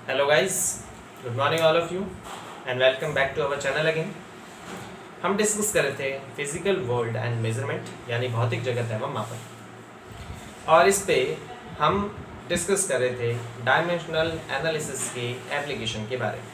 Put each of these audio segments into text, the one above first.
Hello guys, good morning all of you and welcome back to our channel again. हम discuss कर रहे थे physical world and measurement यानी भौतिक जगत एवं मापन, और इस पे हम डिस्कस कर रहे थे डायमेंशनल एनालिसिस के एप्लीकेशन के बारे में,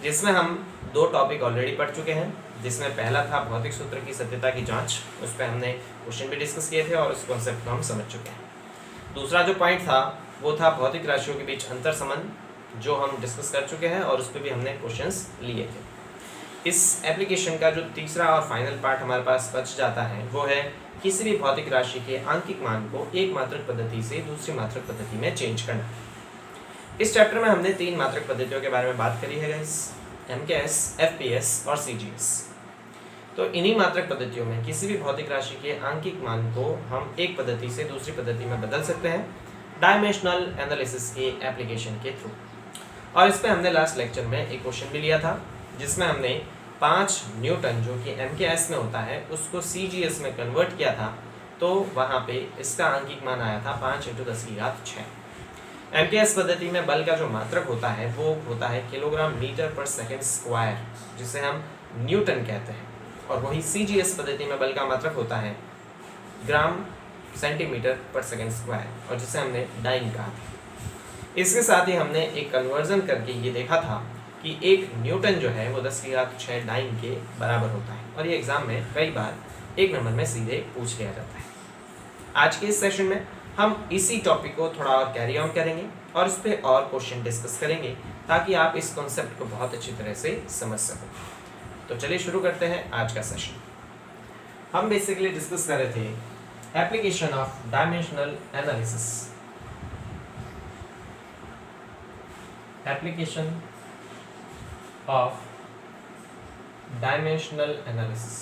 जिसमें हम दो टॉपिक ऑलरेडी पढ़ चुके हैं। जिसमें पहला था भौतिक सूत्र की सत्यता की जांच, उस पर हमने क्वेश्चन भी डिस्कस किए थे और उस कॉन्सेप्ट को हम समझ चुके हैं। दूसरा जो पॉइंट था वो था भौतिक राशियों के बीच अंतर संबंध, जो हम डिस्कस कर चुके हैं और उस पर भी हमने क्वेश्चंस लिए थे। इस एप्लीकेशन का जो तीसरा और फाइनल पार्ट हमारे पास बच जाता है वो है किसी भी भौतिक राशि के आंकिक मान को एक मात्रक पद्धति से दूसरी मात्रक पद्धति में चेंज करना। इस चैप्टर में हमने तीन मात्रक पद्धतियों के बारे में बात करी है गाइस, MKS, FPS और CGS। तो इन्हीं मात्रक पद्धतियों में किसी भी भौतिक राशि के आंकिक मान को हम एक पद्धति से दूसरी पद्धति में बदल सकते हैं डायमेंशनल एनालिसिस के एप्लीकेशन के थ्रू। और इस पे हमने लास्ट लेक्चर में एक क्वेश्चन भी लिया था, जिसमें हमने 5 न्यूटन जो कि MKS में होता है उसको CGS में कन्वर्ट किया था। तो वहाँ पे इसका आंकिक मान आया था 5 × 10⁶। MKS पद्धति में बल का जो मात्रक होता है वो होता है किलोग्राम मीटर पर सेकेंड स्क्वायर, जिसे हम न्यूटन कहते हैं, और वही CGS पद्धति में बल का मात्रक होता है ग्राम सेंटीमीटर पर सेकेंड स्क्वायर, और जिसे हमने डाइन कहा था। इसके साथ ही हमने एक कन्वर्जन करके ये देखा था कि एक न्यूटन जो है वो 10⁶ डाइन के बराबर होता है, और ये एग्जाम में कई बार एक नंबर में सीधे पूछ लिया जाता है। आज के इस सेशन में हम इसी टॉपिक को थोड़ा और कैरी ऑन करेंगे और इस पर और क्वेश्चन डिस्कस करेंगे, ताकि आप इस कॉन्सेप्ट को बहुत अच्छी तरह से समझ सको। तो चलिए शुरू करते हैं आज का सेशन। हम बेसिकली डिस्कस कर रहे थे application of dimensional analysis, application of dimensional analysis.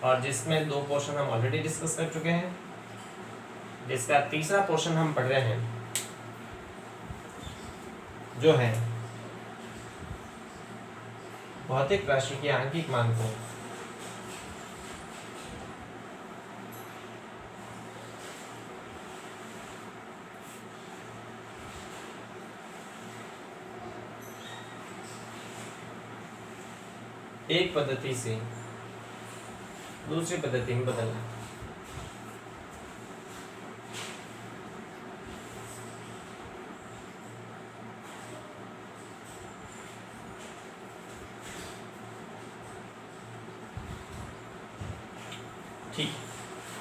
और जिसमें दो पोर्शन हम ऑलरेडी डिस्कस कर चुके हैं, जिसका तीसरा पोर्शन हम पढ़ रहे हैं जो है भौतिक राशि के आंकिक मान को एक पद्धति से दूसरी पद्धति में बदलना। ठीक,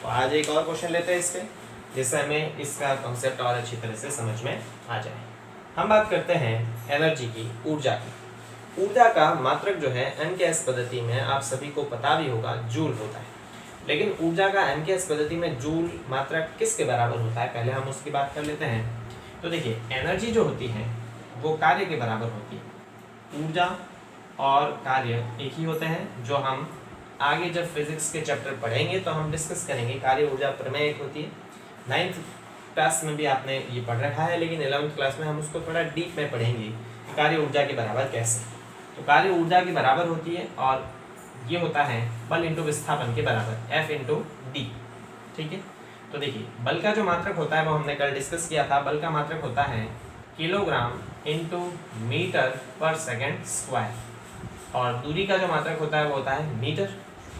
तो आज एक और क्वेश्चन लेते हैं इस पे, जिससे हमें इसका कॉन्सेप्ट और अच्छी तरह से समझ में आ जाए। हम बात करते हैं एनर्जी की, ऊर्जा की। ऊर्जा का मात्रक जो है MKS पद्धति में आप सभी को पता भी होगा जूल होता है, लेकिन ऊर्जा का MKS पद्धति में जूल मात्रक किसके बराबर होता है, पहले हम उसकी बात कर लेते हैं। तो देखिए, एनर्जी जो होती है वो कार्य के बराबर होती है। ऊर्जा और कार्य एक ही होते हैं, जो हम आगे जब फिजिक्स के चैप्टर पढ़ेंगे तो हम डिस्कस करेंगे। कार्य ऊर्जा प्रमेय एक होती है, 9th क्लास में भी आपने ये पढ़ रखा है, लेकिन 11th क्लास में हम उसको थोड़ा डीप में पढ़ेंगे कि कार्य ऊर्जा के बराबर कैसे। तो कार्य ऊर्जा की बराबर होती है, और ये होता है बल इंटू विस्थापन के बराबर, F × D। ठीक है, तो देखिए बल का जो मात्रक होता है वो हमने कल डिस्कस किया था। बल का मात्रक होता है किलोग्राम × मीटर पर सेकेंड स्क्वायर, और दूरी का जो मात्रक होता है वो होता है मीटर।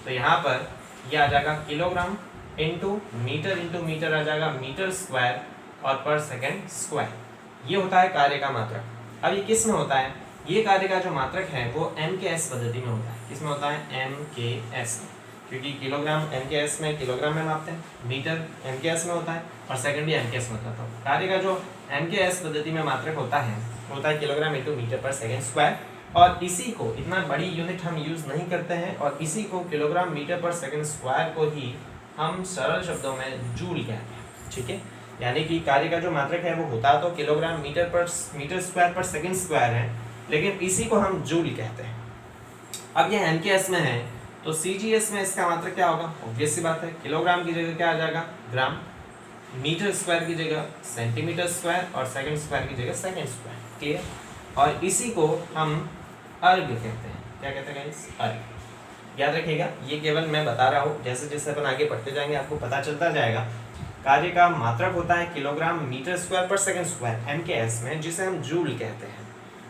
तो यहाँ पर यह आ जाएगा किलोग्राम × मीटर आ जाएगा मीटर स्क्वायर, और पर सेकेंड स्क्वायर। ये होता है कार्य का मात्रक। अब ये किस में होता है? ये कार्य का जो मात्रक है वो MKS पद्धति में होता है। किसमें होता है? MKS में, क्योंकि किलोग्राम MKS में किलोग्राम में मापते हैं, मीटर MKS में होता है, और सेकंड भी MKS में होता है। कार्य का जो MKS पद्धति में मात्रक होता है किलोग्राम × मीटर पर सेकेंड स्क्वायर, और इसी को, इतना बड़ी यूनिट हम यूज नहीं करते हैं, और इसी को किलोग्राम मीटर पर सेकेंड स्क्वायर को ही हम सरल शब्दों में जूल कहते हैं। ठीक है, यानी कि कार्य का जो मात्रक है वो होता तो किलोग्राम मीटर स्क्वायर पर सेकेंड स्क्वायर है, लेकिन इसी को हम जूल कहते हैं। अब ये MKS में है, तो CGS में इसका मात्रक क्या होगा? ऑब्वियस सी बात है, किलोग्राम की जगह क्या आ जाएगा? ग्राम, मीटर स्क्वायर की जगह सेंटीमीटर स्क्वायर, और सेकंड स्क्वायर की जगह सेकंड स्क्वायर। क्लियर? और इसी को हम अर्ग कहते हैं। क्या कहते हैं गाइस? अर्ग। याद रखिएगा, ये केवल मैं बता रहा हूँ, जैसे जैसे अपन आगे पढ़ते जाएंगे आपको पता चलता जाएगा कार्य का मात्रक होता है किलोग्राम मीटर स्क्वायर पर सेकंड स्क्वायर MKS में, जिसे हम जूल कहते हैं।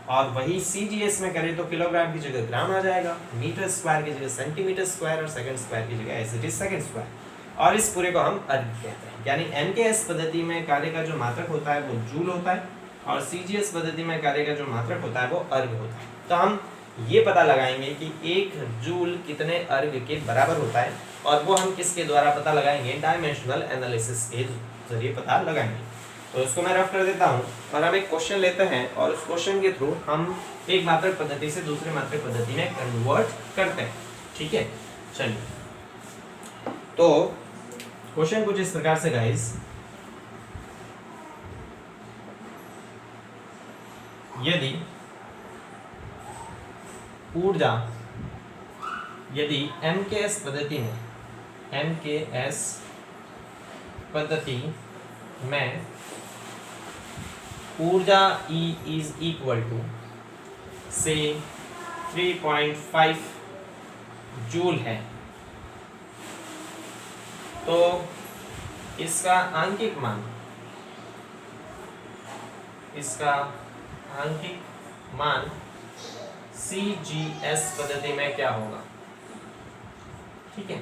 और वही CGS में करें तो किलोग्राम की जगह ग्राम आ जाएगा, मीटर स्क्वायर की जगह सेंटीमीटर स्क्वायर और सेकंड स्क्वायर की जगह as it is second square, और इस पूरे को हम अर्ग कहते हैं। यानी MKS पद्धति में कार्य का जो मात्रक होता है वो जूल होता है, और CGS पद्धति में कार्य का जो मात्रक होता है वो अर्ग होता है। तो हम ये पता लगाएंगे कि 1 जूल कितने अर्ग के बराबर होता है, और वो हम किसके द्वारा पता लगाएंगे, डायमेंशनल एनालिसिस के जरिए पता लगाएंगे। तो इसको मैं रफ कर देता हूँ और हम एक क्वेश्चन लेते हैं, और उस क्वेश्चन के थ्रू हम एक मात्रक पद्धति से दूसरे मात्रक पद्धति में कन्वर्ट करते हैं। ठीक है, चलिए। तो क्वेश्चन कुछ इस प्रकार से गाइस, यदि ऊर्जा, यदि MKS पद्धति में, MKS पद्धति में ऊर्जा E is equal to से 3.5 जूल है, तो इसका आंकिक मान, CGS पद्धति में क्या होगा। ठीक है,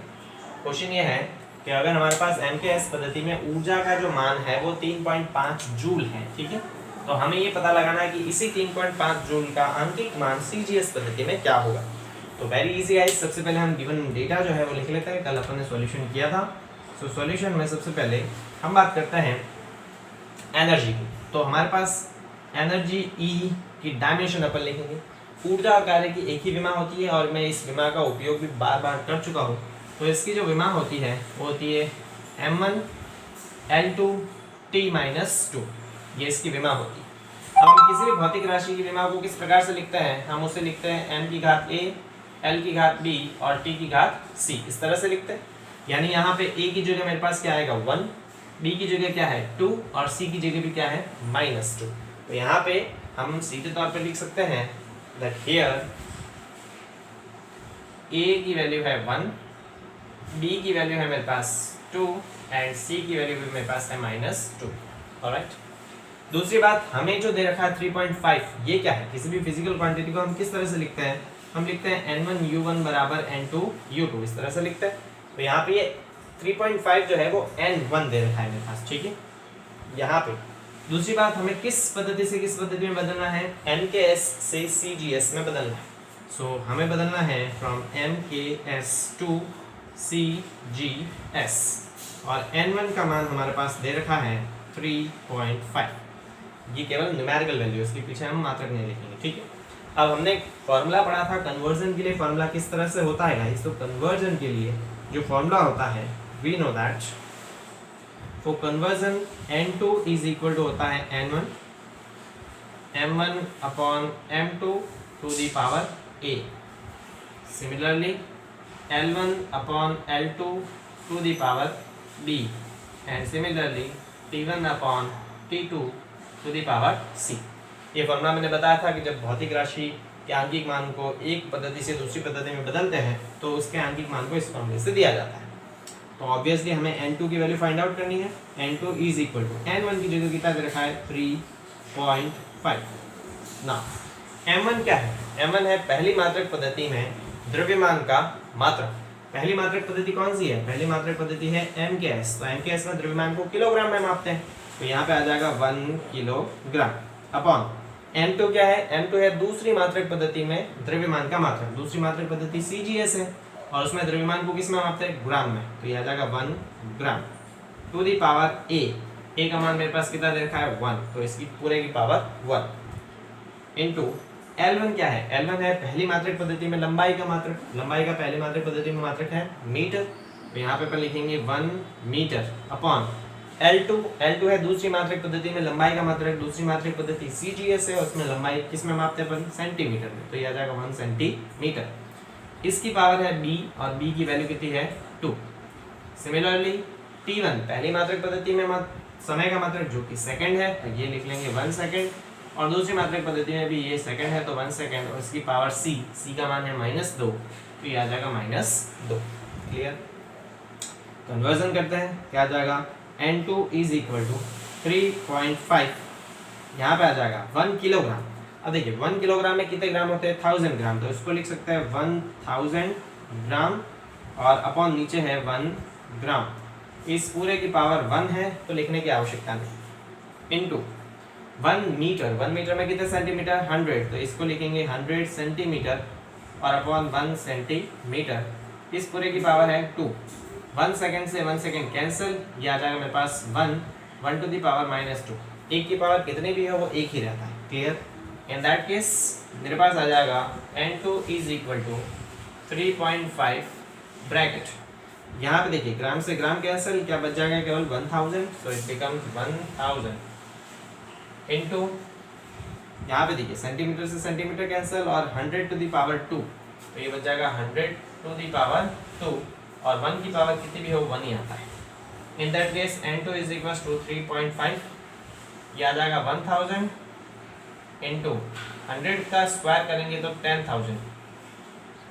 क्वेश्चन ये है कि अगर हमारे पास MKS पद्धति में ऊर्जा का जो मान है वो 3.5 जूल है, ठीक है, तो हमें ये पता लगाना है कि इसी 3.5 जूल का आंतरिक मान CGS पद्धति में क्या होगा। तो वेरी इजी है। सबसे पहले हम गिवन डेटा जो है वो लिख लेते हैं, कल अपन ने सॉल्यूशन किया था। सो सॉल्यूशन में सबसे पहले हम बात करते हैं एनर्जी की। तो हमारे पास एनर्जी E की डायमेंशन अपन लिखेंगे। ऊर्जा और कार्य की एक ही विमा होती है, और मैं इस विमा का उपयोग भी बार बार कर चुका हूँ। तो इसकी जो विमा होती है वो होती है m1 L2 T-2, ये इसकी विमा होती है। अब हम किसी भी भौतिक राशि की विमा को किस प्रकार से लिखते हैं, हम उसे लिखते हैं m की घात a, l की घात b और t की घात c, इस तरह से लिखते हैं। यानी यहाँ पे a की जगह मेरे पास क्या आएगा 1, b की जगह क्या है 2 और c की जगह भी क्या है -2। तो यहाँ पे हम सीधे तौर पे लिख सकते हैं that here a की वैल्यू है 1, b की वैल्यू है मेरे पास 2 एंड c की वैल्यू भी मेरे पास है -2। ऑलराइट, दूसरी बात, हमें जो दे रखा है 3.5, ये क्या है, किसी भी फिजिकल क्वांटिटी को हम किस तरह से लिखते हैं, हम लिखते हैं n1u1 बराबर n2u2, इस तरह से लिखते हैं। तो यहाँ पे ये 3.5 जो है वो n1 दे रखा है मेरे पास, ठीक है। यहाँ पे दूसरी बात, हमें किस पद्धति से किस पद्धति में बदलना है, MKS से CGS में बदलना है। सो हमें बदलना है फ्रॉम MKS टू CGS, और n1 का मान हमारे पास दे रखा है 3.5। ये केवल न्यूमेरिकल वैल्यू, इसके पीछे हम मात्रक नहीं लिखेंगे, ठीक है। अब हमने फॉर्मूला पढ़ा था कन्वर्जन के लिए, फॉर्मूला किस तरह से होता है गाइस। तो कन्वर्जन के लिए जो फॉर्मूला होता है, we know that for conversion n2 is equal to होता है n1 m1 upon m2 to the power a, similarly l1 upon l2 to the power b, and similarly t1 upon t2 to the power c। ये formula मैंने बताया था कि जब भौतिक राशि के आंकिक मान को एक पद्धति से दूसरी पद्धति में बदलते हैं तो उसके आंकिक मान को इस फॉर्मूले से दिया जाता है। तो ऑब्वियसली हमें n2 की वैल्यू फाइंड आउट करनी है। n2 is equal to n1 की जगह कितना दे रखा है 3.5। ना m1 क्या है, m1 है पहली मात्रक पद्धति में द्रव्यमान का मात्रक। पहली मात्रक पद्धति कौन सी है, पहली मात्रक पद्धति है MKS। तो MKS में द्रव्यमान को किलोग्राम में मापते हैं, तो यहाँ पे आ जाएगा 1 किलोग्राम अपॉन m2 क्या है, m2 है दूसरी मात्रक पद्धति में द्रव्यमान का मात्रक। दूसरी मात्रक पद्धति CGS है और उसमें द्रव्यमान को किस में मापते हैं, ग्राम में, तो ये आ जाएगा 1 ग्राम टू दी पावर a का मान मेरे पास कितना दे रखा है 1, तो इसकी पूरे की पावर 1 इनटू L1 क्या है, L1 है पहली मात्रक पद्धति में लंबाई का मात्रक। लंबाई का पहली मात्रक पद्धति में मात्रक है मीटर, तो यहाँ पे अपन लिखेंगे 1 मीटर अपॉन L2 है दूसरी मात्रक पद्धति में लंबाई का मात्रक। दूसरी मात्रक पद्धति CGS है, उसमें लंबाई किस में मापते हैं अपन, सेंटीमीटर में, तो ये आ जाएगा 1 सेंटीमीटर। इसकी पावर है b और b की वैल्यू कितनी है 2। सिमिलरली T1 पहली मात्रक पद्धति में समय का मात्रक जो कि सेकंड है, तो ये लिख लेंगे 1 सेकंड, और दूसरी मात्रक पद्धति में भी ये सेकंड है तो 1 सेकंड, और इसकी पावर c का मान है -2, तो ये आ जाएगा -2। क्लियर, कन्वर्जन करते हैं, क्या आ जाएगा N2 इज इक्वल टू 3.5, यहाँ पे आ जाएगा 1 किलोग्राम। अब देखिए 1 किलोग्राम में कितने ग्राम होते हैं, 1000 ग्राम, तो इसको लिख सकते हैं 1000 ग्राम और अपॉन नीचे है 1 ग्राम। इस पूरे की पावर 1 है तो लिखने की आवश्यकता नहीं, इनटू 1 मीटर, 1 मीटर में कितने सेंटीमीटर, 100, तो इसको लिखेंगे 100 सेंटीमीटर और अपॉन 1 सेंटीमीटर। इस पूरे की पावर है 2। 1 सेकेंड से 1 सेकेंड कैंसिल, ये आ जाएगा मेरे पास 1 टू द पावर -2। एक की पावर कितनी भी है वो एक ही रहता है, क्लियर। इन दैट केस मेरे पास आ जाएगा N2 is equal to 3.5 bracket, यहाँ पे देखिए ग्राम से ग्राम कैंसिल, क्या बच जाएगा केवल 1000, सो इट बिकम्स 1000 इनटू, यहाँ पे देखिए सेंटीमीटर से सेंटीमीटर कैंसिल और 100 टू द पावर 2, तो ये बच जाएगा 100 टू द पावर 2 और 1 की पावर कितनी भी हो 1 ही आता है। In that case N2 is equal to 3.5, ये आ जाएगा 1000 इनटू 100 का स्क्वायर करेंगे तो 10,000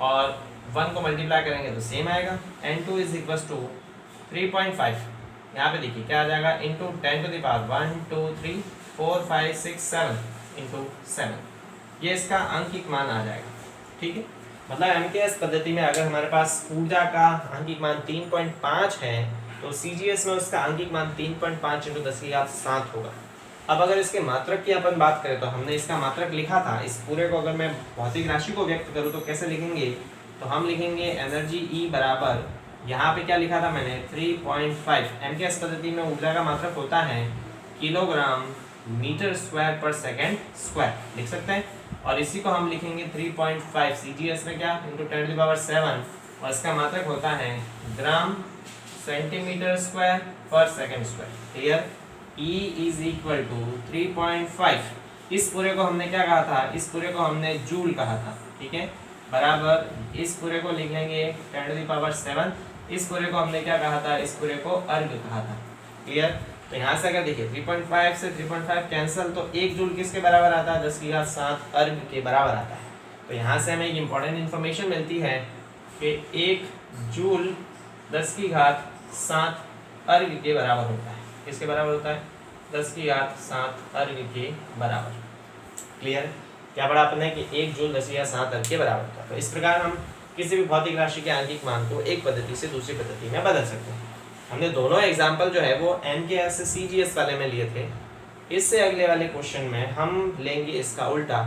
और 1 को मल्टीप्लाई करेंगे तो सेम आएगा। N2 इज इक्वल टू 3.5, यहाँ पे देखिए क्या आ जाएगा, into 10 to the power 1 2 3 4 5 6 7 into 7, ये इसका अंकिक मान आ जाएगा, ठीक है। मतलब एमकेएस पद्धति में अगर हमारे पास ऊर्जा का अंकिक मान 3.5 है तो सीजीएस में उसका अंकिक मान 3.5 इंटू 10⁷ होगा। अब अगर इसके मात्रक की अपन बात करें तो हमने इसका मात्रक लिखा था, इस पूरे को अगर मैं भौतिक राशि को व्यक्त करूँ तो कैसे लिखेंगे, तो हम लिखेंगे एनर्जी ई बराबर, यहाँ पे क्या लिखा था मैंने 3.5, एमकेएस पद्धति में ऊर्जा का मात्रक होता है किलोग्राम मीटर स्क्वायर पर सेकेंड स्क्वायर, लिख सकते हैं। और इसी को हम लिखेंगे 3.5 सीजीएस में क्या, इंटू 10 टू द पावर 7, और इसका मात्रक होता है ग्राम सेंटीमीटर स्क्वायर पर second square, clear. E is equal to 3.5, इस पूरे को हमने क्या कहा था, इस पूरे को हमने जूल कहा था, ठीक है, बराबर इस पूरे को लिख लेंगे 10 टू द पावर 7, इस पूरे को हमने क्या कहा था, इस पूरे को अर्ग कहा था, क्लियर। तो यहाँ से अगर देखिए 3.5 से 3.5 कैंसिल, तो 1 जूल किसके बराबर आता है, 10⁷ अर्ग के बराबर आता है। तो यहाँ से हमें एक इम्पॉर्टेंट इन्फॉर्मेशन मिलती है कि 1 जूल 10⁷ अर्ग के बराबर होता है, किसके बराबर होता है, 10⁷ अर्ग के बराबर, क्लियर। क्या पढ़ा आपने कि 1 जूल 10⁷ अर्ग के बराबर होता है। तो इस प्रकार हम किसी भी भौतिक राशि के अंकिक मान को एक पद्धति से दूसरी पद्धति में बदल सकते हैं। हमने दोनों एग्जाम्पल जो है वो एमकेएस से सीजीएस वाले में लिए थे। इससे अगले वाले क्वेश्चन में हम लेंगे इसका उल्टा,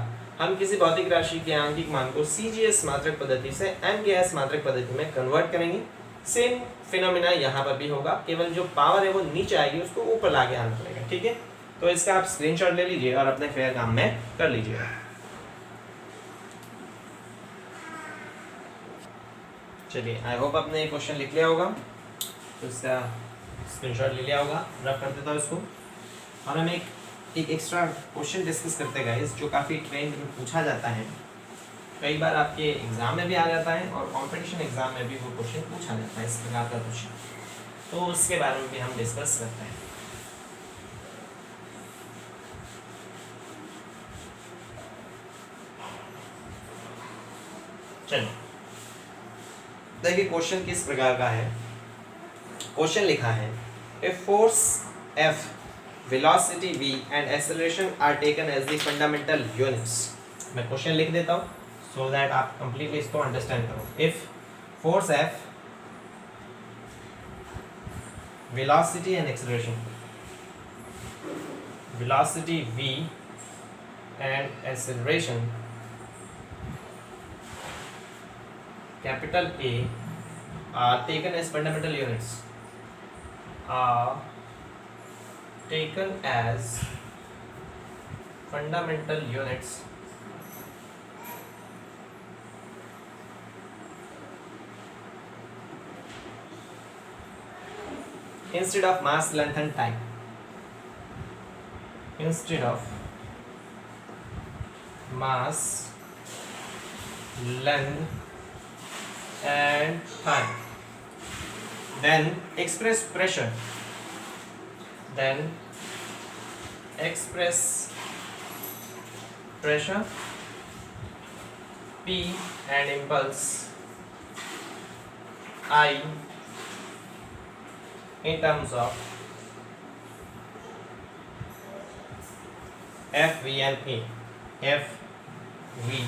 हम किसी भौतिक राशि के अंकिक मान को सीजीएस मात्रक पद्धति से एमकेएस मात्रक पद्धति में कन्वर्ट करेंगे। सेम फिनोमिना यहाँ पर भी होगा, केवल जो पावर है वो नीचे आएगी, उसको ऊपर लाके आना पड़ेगा, ठीक है। तो इसका आप स्क्रीनशॉट ले लीजिए और अपने फेयर काम में कर लीजिएगा। चलिए, आई होप आपने ये क्वेश्चन लिख लिया होगा, तो इसका स्क्रीनशॉट ले लिया होगा। रफ कर देता हूँ इसको, और हम एक एक्स्ट्रा क्वेश्चन डिस्कस करते हैं गाइस, जो काफ़ी ट्रेंड में पूछा जाता है, कई बार आपके एग्जाम में भी आ जाता है और कंपटीशन एग्जाम में भी वो क्वेश्चन पूछा जाता है, इस प्रकार का क्वेश्चन, तो उसके बारे में भी हम डिस्कस करते हैं। चलिए देखिए क्वेश्चन किस प्रकार का है। क्वेश्चन लिखा है, a force F, velocity V and acceleration are taken as the fundamental units। मैं क्वेश्चन लिख देता हूँ so that आप completely इसको अंडरस्टैंड करो। If force F, velocity and acceleration, velocity V and acceleration, capital A, are taken as fundamental units, are taken as fundamental units instead of mass, length and time, instead of mass, length and time, then express pressure, then express pressure P and impulse I in terms of FV&A, FV&A।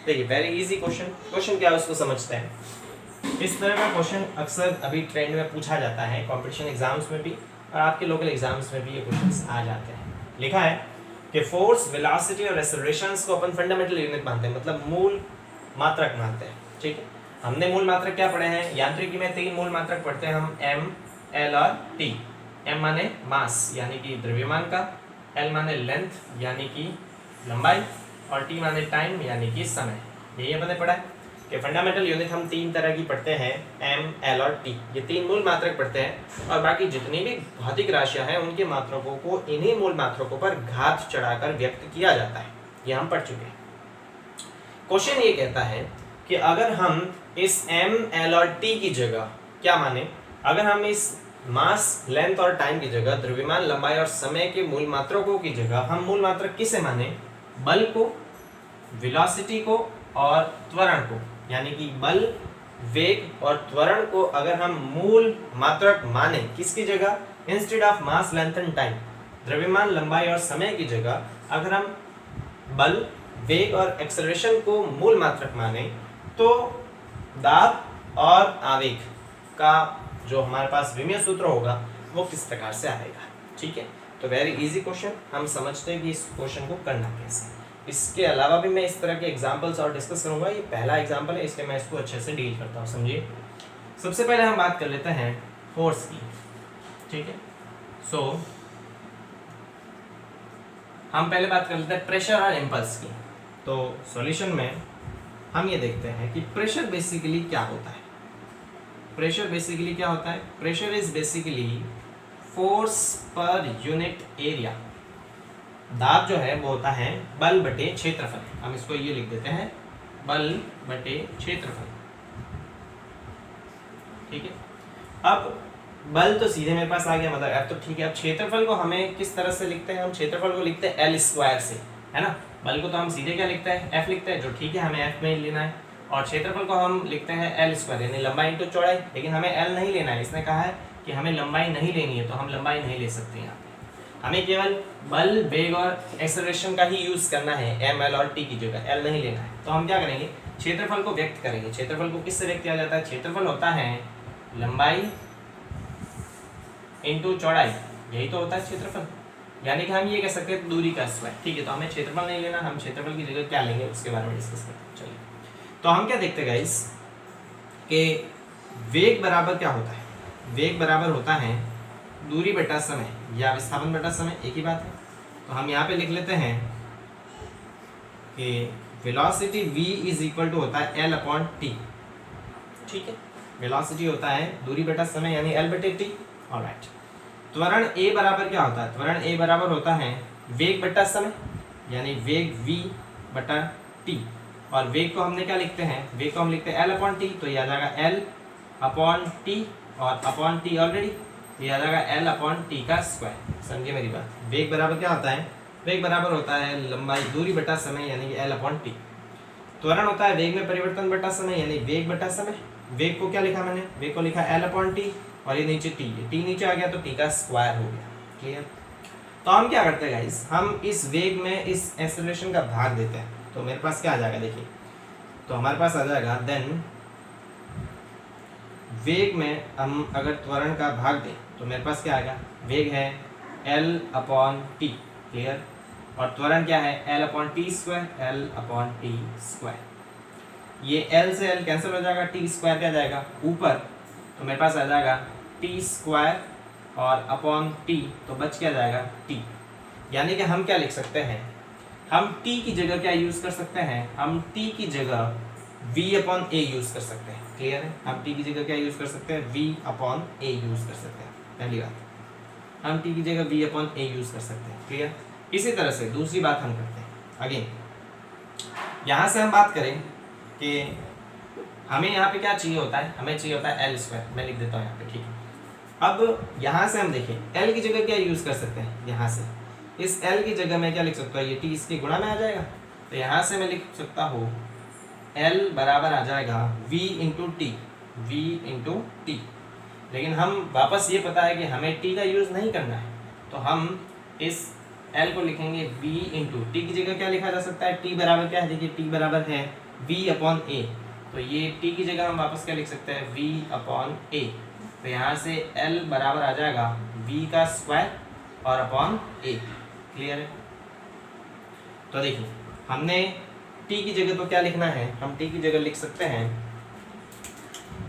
देखिए very easy question क्या है उसको समझते हैं। इस तरह का question अक्सर अभी ट्रेंड में पूछा जाता है कंपटीशन एग्जाम्स में भी और आपके लोकल एग्जाम्स में भी ये क्वेश्चंस आ जाते हैं। लिखा है कि फोर्स, वेलोसिटी और एक्सेलरेशंस को अपन फंडामेंटल यूनिट मानते हैं, मतलब मूल मात्रक मानते हैं। ठीक है, हमने मूल मात्रक क्या पढ़े हैं? यांत्रिकी में 3 मूल मात्रक पढ़ते हैं हम, M, L और T। M माने मास यानी कि द्रव्यमान का, L माने लेंथ यानी कि लंबाई और T माने टाइम यानी कि समय। यही अपने पढ़ा है कि फंडामेंटल यूनिट हम 3 तरह की पढ़ते हैं, M, L और T। ये 3 मूल मात्रक पढ़ते हैं और बाकी जितनी भी भौतिक राशियां हैं उनके मात्रकों को इन्हीं मूल मात्रकों पर घात चढ़ाकर व्यक्त किया जाता है। ये हम पढ़ चुके हैं। क्वेश्चन ये कहता है कि अगर हम इस M, L और T की जगह क्या माने, अगर हम इस मास, लेंथ और टाइम की जगह द्रव्यमान, लंबाई और समय के मूल मात्रकों की जगह हम मूल मात्रक किसे माने? बल को, वेलोसिटी को और त्वरण को, यानी कि बल, वेग और त्वरण को अगर हम मूल मात्रक माने किसकी जगह? Instead of mass, length and time, द्रव्यमान, लंबाई और समय की जगह अगर हम बल, वेग और एक्सेलरेशन को मूल मात्रक माने तो दाब और आवेग का जो हमारे पास विमीय सूत्र होगा वो किस प्रकार से आएगा। ठीक है, तो वेरी इजी क्वेश्चन, हम समझते हैं कि इस क्वेश्चन को करना कैसे। इसके अलावा भी मैं इस तरह के एग्जाम्पल्स और डिस्कस करूंगा। ये पहला एग्जाम्पल है इसलिए मैं इसको अच्छे से डील करता हूँ, समझिए। सबसे पहले हम बात कर लेते हैं फोर्स की। ठीक है, सो हम पहले बात कर लेते हैं प्रेशर और इम्पल्स की। तो सॉल्यूशन में हम ये देखते हैं कि प्रेशर बेसिकली क्या होता है। प्रेशर बेसिकली क्या होता है? Pressure is basically force per unit area. दाब जो है वो होता है बल बटे क्षेत्रफल। हम इसको ये लिख देते हैं, बल बटे क्षेत्रफल। ठीक है, अब बल तो सीधे मेरे पास आ गया, मतलब अब तो ठीक है। अब क्षेत्रफल को हमें किस तरह से लिखते हैं? हम क्षेत्रफल को लिखते हैं L स्क्वायर से, है ना। बल को तो हम सीधे क्या लिखते हैं? F लिखते हैं, जो ठीक है, हमें F में ही लेना है। और क्षेत्रफल को हम लिखते हैं L स्क्वायर, यानी लंबाई इंटू चौड़ाई। लेकिन हमें L नहीं लेना है, इसने कहा है कि हमें लंबाई नहीं लेनी है, तो हम लंबाई नहीं ले सकते यहाँ पे। हमें केवल बल, वेग और एक्सेलरेशन का ही यूज करना है, M, L और T की जगह L नहीं लेना है। तो हम क्या करेंगे? क्षेत्रफल को व्यक्त करेंगे। क्षेत्रफल को किससे व्यक्त किया जाता है? क्षेत्रफल होता है लंबाई इंटू चौड़ाई, यही तो होता है क्षेत्रफल। यानी कि हम ये कह सकते हैं दूरी का स्क्वायर। ठीक है, तो हमें क्षेत्रफल नहीं लेना, हम क्षेत्रफल की जगह क्या लेंगे उसके बारे में डिस्कस करते हैं। चलिए, तो हम क्या देखते हैं गाइस कि वेग बराबर क्या होता है? वेग बराबर होता है दूरी बटा समय या विस्थापन बटा समय, एक ही बात है। तो हम यहाँ पे लिख लेते हैं कि velocity v is equal to होता है L अपॉन T। ठीक है, वेलोसिटी होता है दूरी बटा समय यानी L बटे T। ऑलराइट, त्वरण A बराबर क्या होता है? त्वरण A बराबर होता है वेग बटा समय यानी वेग v बटा T। और वेग को हमने क्या लिखते हैं? वेग को हम लिखते हैं L अपॉन T, तो ये आ जाएगा L अपॉन T और अपॉन T ऑलरेडी, ये आ जाएगा L अपॉन T का स्क्वायर। समझिए मेरी बात। वेग बराबर क्या होता है? वेग बराबर होता है लंबाई दूरी बटा समय यानी कि L अपॉन T। त्वरण होता है वेग में परिवर्तन बटा समय यानी वेग बटा समय। वेग को क्या लिखा मैंने? वेग को लिखा L अपॉन T और ये नीचे T, T नीचे आ गया तो T का स्क्वायर हो गया। क्लियर? तो हम क्या करते हैं गाइस, हम इस वेग में इस एक्सेलरेशन का भाग देते हैं। तो मेरे पास क्या आ जाएगा? देखिए, तो हमारे पास आ जाएगा देन वेग में हम अगर त्वरण का भाग दें तो मेरे पास क्या आएगा? वेग है L अपॉन T। क्लियर? और त्वरण क्या है? L upon T square, L upon T square. ये L से L कैंसिल हो जाएगा, T स्क्वायर क्या जाएगा ऊपर, तो मेरे पास आ जाएगा T स्क्वायर और अपॉन T, तो बच क्या जाएगा? T। यानी कि हम क्या लिख सकते हैं? हम T की जगह क्या यूज कर सकते हैं? हम T की जगह V अपॉन A यूज कर सकते हैं। क्लियर है? हम T की जगह क्या यूज कर सकते हैं? V अपॉन A यूज कर सकते हैं। पहली बात, हम T की जगह V अपॉन A यूज कर सकते हैं। क्लियर? इसी तरह से दूसरी बात हम करते हैं। अगेन यहाँ से हम बात करें कि हमें यहाँ पे क्या चाहिए होता है? हमें चाहिए होता है L स्क्वायर। मैं लिख देता हूँ यहाँ पे। ठीक है, अब यहाँ से हम देखें L की जगह क्या यूज कर सकते हैं? यहाँ से इस L की जगह मैं क्या लिख सकता हूँ? ये T इसके गुणा में आ जाएगा, तो यहाँ से मैं लिख सकता हूँ L बराबर आ जाएगा V into T, V into T. लेकिन हम वापस ये पता है कि हमें T का यूज़ नहीं करना है, तो हम इस L को लिखेंगे V इंटू टी की जगह क्या लिखा जा सकता है, T बराबर क्या है, देखिए T बराबर है V अपॉन A, तो ये T की जगह हम वापस क्या लिख सकते हैं, V अपॉन A। तो यहाँ से L बराबर आ जाएगा V का स्क्वायर और अपॉन A। क्लियर है। तो देखिए हमने T की जगह तो क्या लिखना है, हम T की जगह लिख सकते हैं,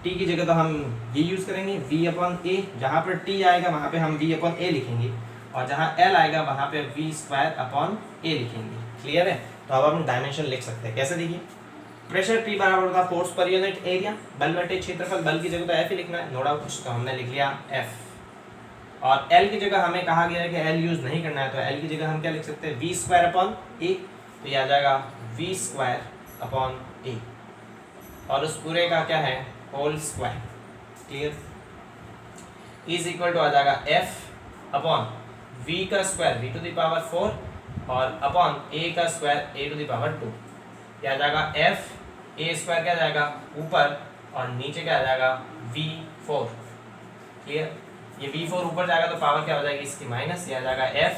T की जगह तो हम V यूज़ करेंगे V अपॉन A, जहाँ पर T आएगा वहाँ पे हम V अपॉन A लिखेंगे और जहाँ L आएगा वहाँ पे V स्क्वायर अपॉन A लिखेंगे। क्लियर है। तो अब हम डायमेंशन लिख सकते हैं, कैसे देखिए, प्रेशर P बराबर होगा फोर्स पर यूनिट एरिया, बल बटे क्षेत्रफल, बल की जगह तो F ही लिखना है, नो डाउट, तो हमने लिख लिया F। और L की जगह हमें कहा गया है कि L यूज़ नहीं करना है, तो L की जगह हम क्या लिख सकते हैं, V स्क्वायर अपॉन A, तो ये आ जाएगा V स्क्वायर अपॉन A और उस पूरे का क्या है, whole square. Clear. Is equal to आ जाएगा F अपॉन V का square V to the power 4 और अपॉन A का square A to the power 2, क्या आ जाएगा F A स्क्वायर क्या आ जाएगा ऊपर और नीचे क्या आ जाएगा V4। क्लियर। ये V4 ऊपर जाएगा तो पावर क्या हो जाएगी इसकी माइनस, ये आ जाएगा F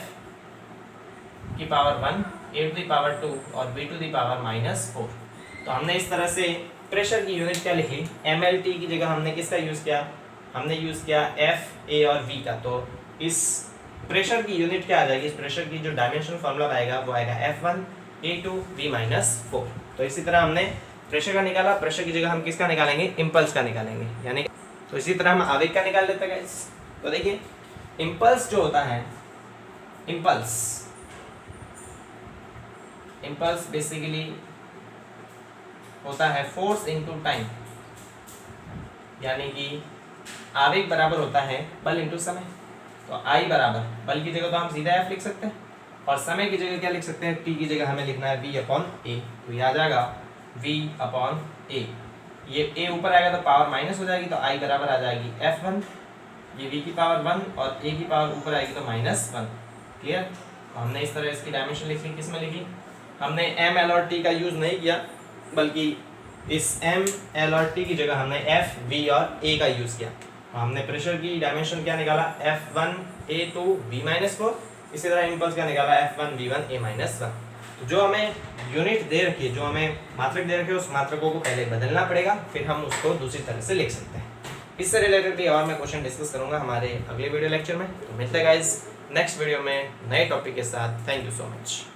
की power 1 A to the power 2 और B टू द पावर -4। तो हमने इस तरह से प्रेशर की यूनिट क्या लिखी, MLT की जगह हमने किसका यूज़ किया, हमने यूज़ किया F A और V का। तो इस प्रेशर की यूनिट क्या आ जाएगी, इस प्रेशर की जो डायमेंशन फॉर्मूला आएगा वो आएगा F1 A2 V -4। तो इसी तरह हमने प्रेशर का निकाला, प्रेशर की जगह हम किसका निकालेंगे, इम्पल्स का निकालेंगे, यानी तो इसी तरह हम आवेग का निकाल लेते हैं गाइस। तो देखिए इम्पल्स जो होता है, इम्पल्स बेसिकली होता है फोर्स इनटू टाइम, यानी कि आवेग बराबर होता है बल इंटू समय। तो I बराबर बल की जगह तो हम सीधा F लिख सकते हैं और समय की जगह क्या लिख सकते हैं, T की जगह हमें लिखना है V अपॉन A, तो ये आ जाएगा V अपॉन A। ये A ऊपर आएगा तो पावर माइनस हो जाएगी, तो I बराबर आ जाएगी F1, ये V की पावर 1 और A की पावर ऊपर आएगी तो -1। क्लियर। तो हमने इस तरह इसकी डायमेंशन लिखी, किस में लिखी, हमने M L और T का यूज़ नहीं किया, बल्कि इस M L और T की जगह हमने F V और A का यूज़ किया। हमने प्रेशर की डायमेंशन क्या निकाला, F1 A2 V -4, इसी तरह इम्पल्स का निकाला F1 V1 A -1। तो जो हमें यूनिट दे रखी है, जो हमें मात्रक दे रखे है, उस मात्रकों को पहले बदलना पड़ेगा, फिर हम उसको दूसरी तरह से लिख सकते हैं। इससे रिलेटेड भी और मैं क्वेश्चन डिस्कस करूंगा हमारे अगले वीडियो लेक्चर में। तो मिलते हैं गाइस नेक्स्ट वीडियो में नए टॉपिक के साथ। Thank you so much.